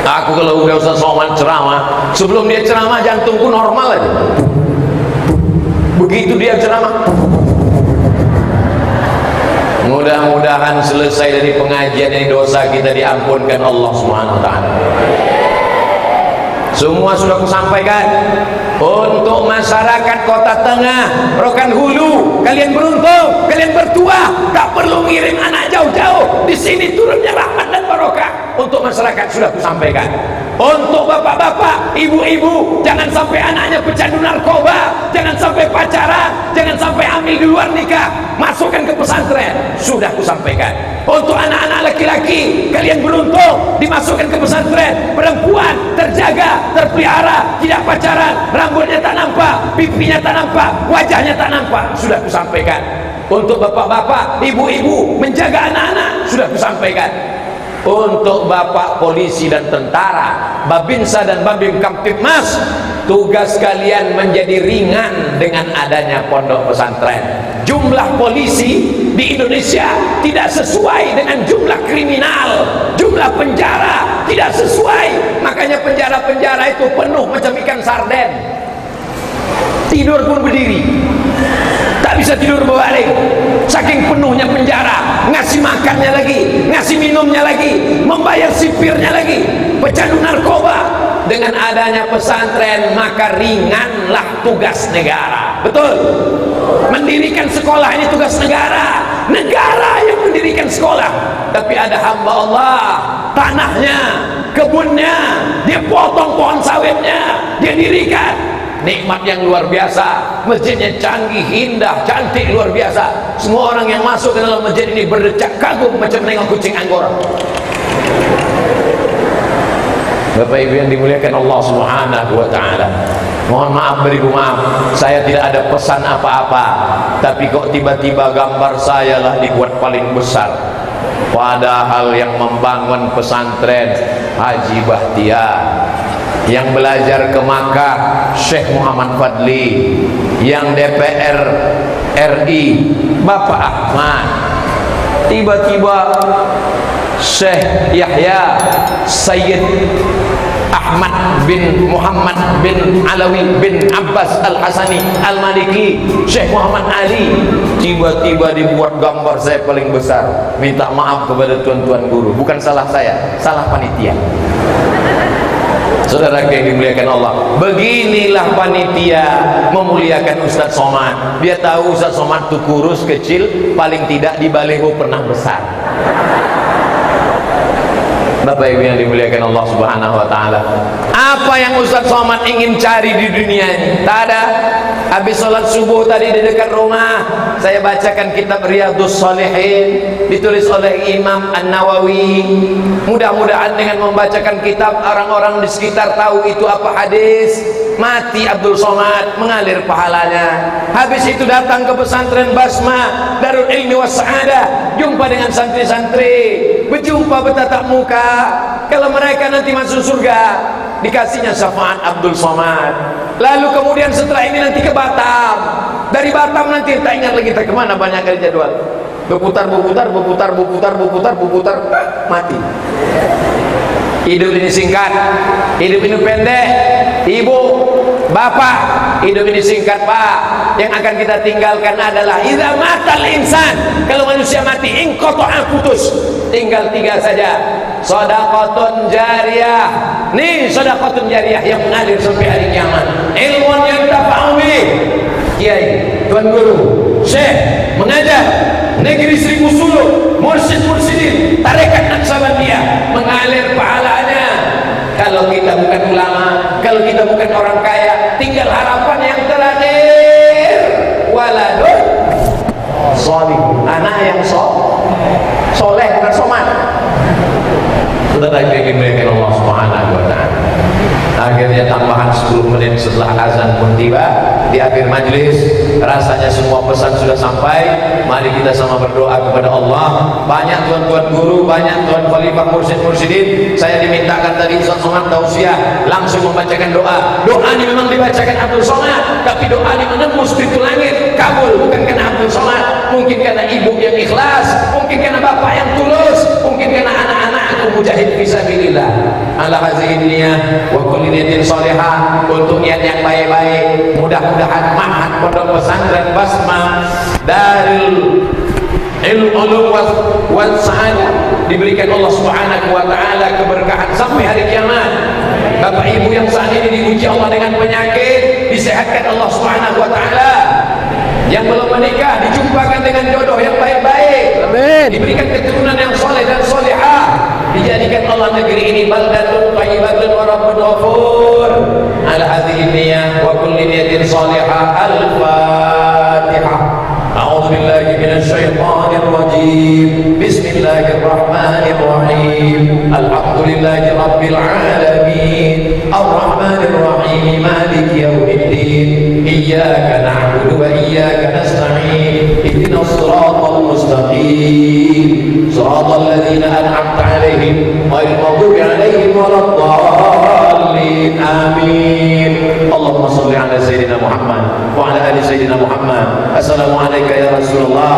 Aku kalau udah usah soman ceramah, sebelum dia ceramah jantungku normal aja. Begitu dia ceramah, mudah-mudahan selesai dari pengajian ini dosa kita diampunkan Allah Subhanahu wa ta'ala. Semua sudah kusampaikan. Untuk masyarakat Kota Tengah, Rokan Hulu, kalian beruntung, kalian bertuah, tak perlu ngirim anak jauh-jauh. Di sini turunnya rahmat dan barokah. Untuk masyarakat sudah kusampaikan. Untuk bapak-bapak, ibu-ibu, jangan sampai anaknya pecandu narkoba, jangan sampai pacaran, jangan sampai hamil di luar nikah, masukkan ke pesantren. Sudah kusampaikan. Untuk anak-anak laki-laki, kalian beruntung dimasukkan ke pesantren. Perempuan terjaga, terpelihara, tidak pacaran, rambutnya tak nampak, pipinya tak nampak, wajahnya tak nampak. Sudah kusampaikan. Untuk bapak-bapak, ibu-ibu menjaga anak-anak, sudah kusampaikan. Untuk bapak polisi dan tentara, Babinsa dan Babim Kamtibmas, tugas kalian menjadi ringan dengan adanya pondok pesantren. Jumlah polisi di Indonesia tidak sesuai dengan jumlah kriminal, jumlah penjara tidak sesuai. Makanya penjara-penjara itu penuh macam ikan sarden. Tidur pun berdiri, tak bisa tidur berbalik, saking penuhnya penjara. Ngasih makannya lagi, ngasih minumnya lagi, membayar sipirnya lagi. Pecandu narkoba. Dengan adanya pesantren, maka ringanlah tugas negara. Betul? Mendirikan sekolah ini tugas negara. Negara yang mendirikan sekolah. Tapi ada hamba Allah, tanahnya, kebunnya, dia potong pohon sawitnya, dia dirikan. Nikmat yang luar biasa. Masjidnya canggih, indah, cantik, luar biasa. Semua orang yang masuk ke dalam masjid ini berdecak kagum macam menengok kucing Anggora. Bapak Ibu yang dimuliakan Allah Subhanahu wa taala, mohon maaf beribu maaf, saya tidak ada pesan apa-apa, tapi kok tiba-tiba gambar saya lah dibuat paling besar. Padahal yang membangun pesantren Haji Bahtiar, yang belajar ke Makkah Syekh Muhammad Fadli, yang DPR RI Bapak Ahmad, tiba-tiba Syekh Yahya Sayyid Ahmad bin Muhammad bin Alawi bin Abbas Al-Hasani Al-Maliki, Syekh Muhammad Ali, tiba-tiba dibuat gambar saya paling besar. Minta maaf kepada tuan-tuan guru, bukan salah saya, salah panitia. Saudara yang dimuliakan Allah, beginilah panitia memuliakan Ustaz Somad. Dia tahu Ustaz Somad itu kurus, kecil, paling tidak di baliho pernah besar. Bapak Ibu yang dimuliakan Allah Subhanahu wa taala, apa yang Ustaz Somad ingin cari di dunia ini? Tak ada. Habis sholat subuh tadi di dekat rumah, saya bacakan kitab Riyadhus Shalihin, ditulis oleh Imam An-Nawawi. Mudah-mudahan dengan membacakan kitab, orang-orang di sekitar tahu itu apa hadis. Mati Abdul Somad, mengalir pahalanya. Habis itu datang ke pesantren Basma Darul Ilmi was Sa'adah, jumpa dengan santri-santri, berjumpa bertatap muka. Kalau mereka nanti masuk surga, dikasihnya syafaat Abdul Somad. Lalu kemudian setelah ini nanti ke Batam. Dari Batam nanti tak ingat lagi tak kemana, banyak kali jadwal. Berputar, mati. Hidup ini singkat, hidup ini pendek. Ibu, bapak, hidup ini singkat pak. Yang akan kita tinggalkan adalah idza matal insan, kalau manusia mati inqata'a putus, tinggal 3 saja. Shadaqatun jariyah. Nih shadaqatun jariyah yang mengalir sampai hari kiamat. Ilmun yang tafa'u bih. Kiai, tuan guru, syekh mengajar negeri 1000 suluk, mursyid-mursyidin, tarekat Naqsabandiyah, mengalir pahalanya. Kalau kita bukan ulama, kalau kita bukan orang kaya, tinggal harapan yang terakhir, waladun sholih, anak yang soleh, bukan somat. Saudara yang dimuliakan Allah Subhanahu wa taala, akhirnya tambahan 10 menit setelah azan pun tiba. Di akhir majlis rasanya semua pesan sudah sampai. Mari kita sama berdoa kepada Allah. Banyak tuan-tuan guru, banyak tuan khalifah mursyid-mursyidin, saya dimintakan tadi Ustaz Somad tausiah langsung membacakan doa. Doa ini memang dibacakan Abdul Somad, tapi doa ini menembus pintu langit, kabul. Bukan karena Abdul Somad, mungkin karena ibu yang ikhlas, mungkin karena bapak yang tulus, mungkin karena anak-anak mujahid fisabilillah. Ala hazihi niyah wa kulli niyatin shalihah, untuk niat yang baik-baik. Mudah-mudahan ma'had pondok pesantren Basma Darul Ilmu wal Sa'adah diberikan Allah Subhanahu wa taala keberkahan sampai hari kiamat. Bapak ibu yang saat ini diuji Allah dengan penyakit, disehatkan Allah Subhanahu wa taala. Yang belum menikah dijumpakan dengan jodoh yang baik-baik. Amin. Diberikan keturunan yang soleh dan solehah. Dijadikan Allah negeri ini baldatun thayyibatun wa rabbun ghafur. Ala hadhihi niyyah wa kulli niyatin salihah. Al-Fatihah. A'udzu billahi minasy syaithanir rajim. Bismillahirrahmanirrahim. Alhamdulillahi rabbil alamin. Ar-Rahmanir Rahim. Maliki yaumiddin. Iyyaka na'budu wa iyyaka nasta'in. Ihdinas siratal mustaqim. Siratal ladzina an'amta 'alaihim ghairil maghdubi 'alaihim waladdallin. Amin. Allahumma shalli 'ala sayyidina Muhammad wa 'ala ali sayyidina Muhammad. Assalamu alayka ya Rasulullah.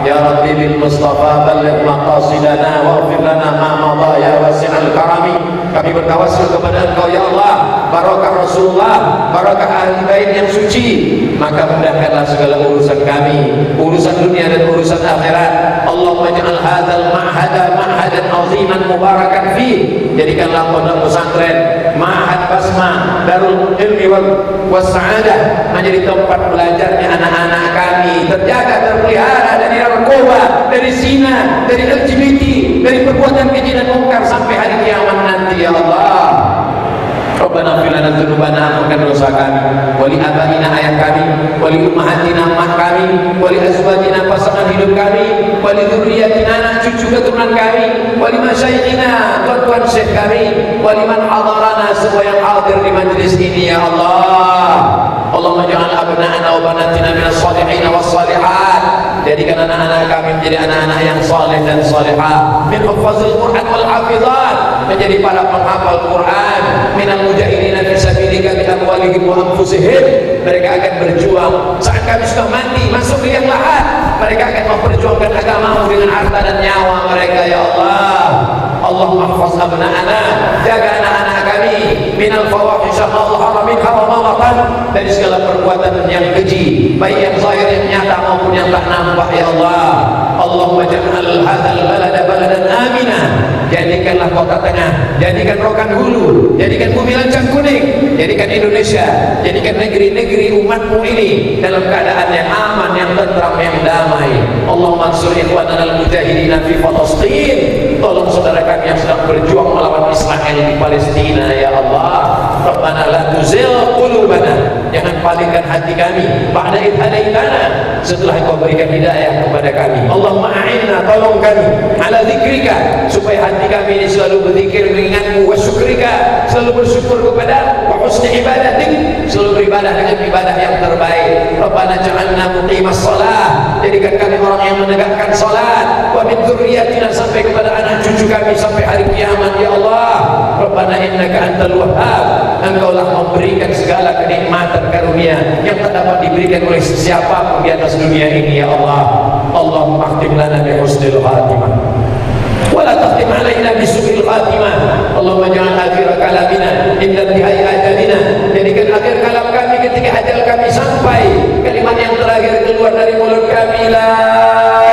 Ya Rabbi bil Mustafa balligh maqasidana waghfir lana ma madha ya wasi'al karami. Kami bertawassul kepada Engkau ya Allah, barakah Rasulullah, barakah ahli bait yang suci, maka mudahkanlah segala urusan kami, urusan dunia dan urusan akhirat. Allahumma ja'al hadzal ma'hada ma'hadan 'aziman mubarakan fi. Jadikanlah pondok pesantren Ma'had Basma Darul Ilmi was Sa'adah menjadi tempat belajarnya anak-anak kami, terjaga terpelihara dari narkoba, dari zina, dari LGBT, dari perbuatan keji dan mungkar sampai hari kiamat nanti ya Allah. Rabbana fir lana dzunubana, ampunkan dosa kami, wali abaina ayah kami, wali ummahatina mak kami, wali azwajina pasangan hidup kami, wali dzurriyyatina anak cucu keturunan kami, wali masyayikhina tuan-tuan syekh kami, wali man hadarana, semua yang hadir di majlis ini ya Allah. Allahumma ja'al abna'ana wa banatina minas shalihin was shalihat. Jadikan anak-anak kami menjadi anak-anak yang saleh dan salihah, min hufazil Quran wal hafizat, menjadi para penghafal Quran, minal mujahidina fi sabilika bi amwalihim wa anfusihim. Mereka akan berjuang saat kami sudah mati masuk ke yang lahat, mereka akan memperjuangkan agamamu dengan harta dan nyawa mereka ya Allah. Allahumma hafaz abna'ana, jaga anak-anak kami minal fawahisha ma dhahara minha wa ma batan, dari segala perbuatan yang keji, baik yang zahir yang nyata maupun yang tak nampak ya Allah. Allahumma ja'al hadzal balada baladan amina, jadikanlah kota tengah, jadikan Rokan Hulu, jadikan bumi lancang kuning, jadikan Indonesia, jadikan negeri-negeri umatmu ini dalam keadaan yang aman, yang tentram, yang damai. Allahumma ansur ikhwanana al-mujahidina fi Palestin, tolong saudara kami yang sedang berjuang melawan Israel di Palestina ya Allah. Rabbana la tuzigh qulubana, jangan palingkan hati kami ba'da idh hadaitana, setelah Engkau berikan hidayah kepada kami. Allahumma a'inna, tolong kami ala dzikrika, supaya hati kami ini selalu berzikir mengingatmu, wa syukrika, selalu bersyukur kepada, wa husni ibadatik, selalu beribadah dengan ibadah yang terbaik. Rabbana ja'alna muqimas shalah, jadikan kami orang yang menegakkan salat, wa min dzurriyyatina, sampai kepada anak cucu kami sampai hari kiamat ya Allah. Rabbana innaka antal wahhab, Engkau lah memberikan segala kenikmatan karunia yang tak dapat diberikan oleh siapapun di atas dunia ini ya Allah. Allahumma khtim lana bi husnil khatimah wa la takhtim alaina bi su'il khatimah. Allahumma ja'al akhir kalamina inda intihai ajalina, jadikan akhir kalam kami ketika ajal kami sampai, kalimat yang terakhir keluar dari mulut kami la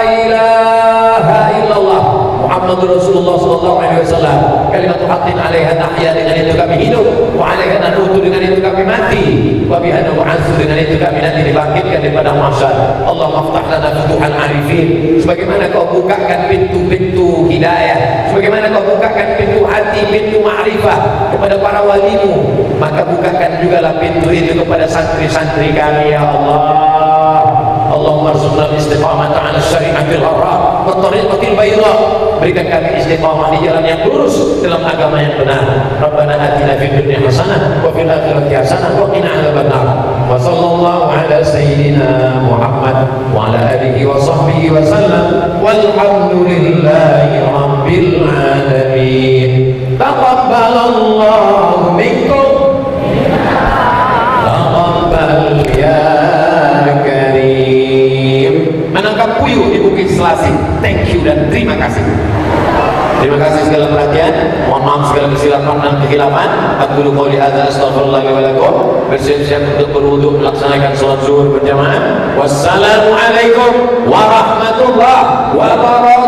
ilaha illallah Muhammadur Rasulullah sallallahu alaihi wasallam. Kalimat haqqin 'alaiha nahya, dengan itu kami hidup, wa 'alaiha namutu, dengan itu kami mati, wa biha nub'atsu, dengan itu kami nanti dibangkitkan di padang mahsyar. Allahumma iftah lana futuhal 'arifin, sebagaimana Kau bukakan pintu-pintu hidayah, sebagaimana Kau bukakan pintu hati, pintu ma'rifah kepada para walimu, maka bukakan jugalah pintu itu kepada santri-santri kami ya Allah. Allahumma arzuqna istiqamata 'ala syari'atil gharra wa tariqatil bayda, berikan kami istiqamah di jalan yang lurus dalam agama yang benar. Rabbana atina fid dunya hasanah wa fil akhirati hasanah wa qina adzabannar. Wa sallallahu ala sayyidina Muhammad wa ala alihi wa sahbihi wa sallam, walhamdulillahi rabbil alamin. Taqabbalallahu minkum, taqabbal ya menangkap puyuh di Bukit Selasih. Thank you dan terima kasih. Terima kasih segala perhatian. Mohon maaf segala kesilapan dan kehilapan. Aqulu qouli hadza astaghfirullah wa lakum. Bersiap-siap untuk berwudu melaksanakan salat zuhur berjamaah. Wassalamualaikum warahmatullahi wabarakatuh.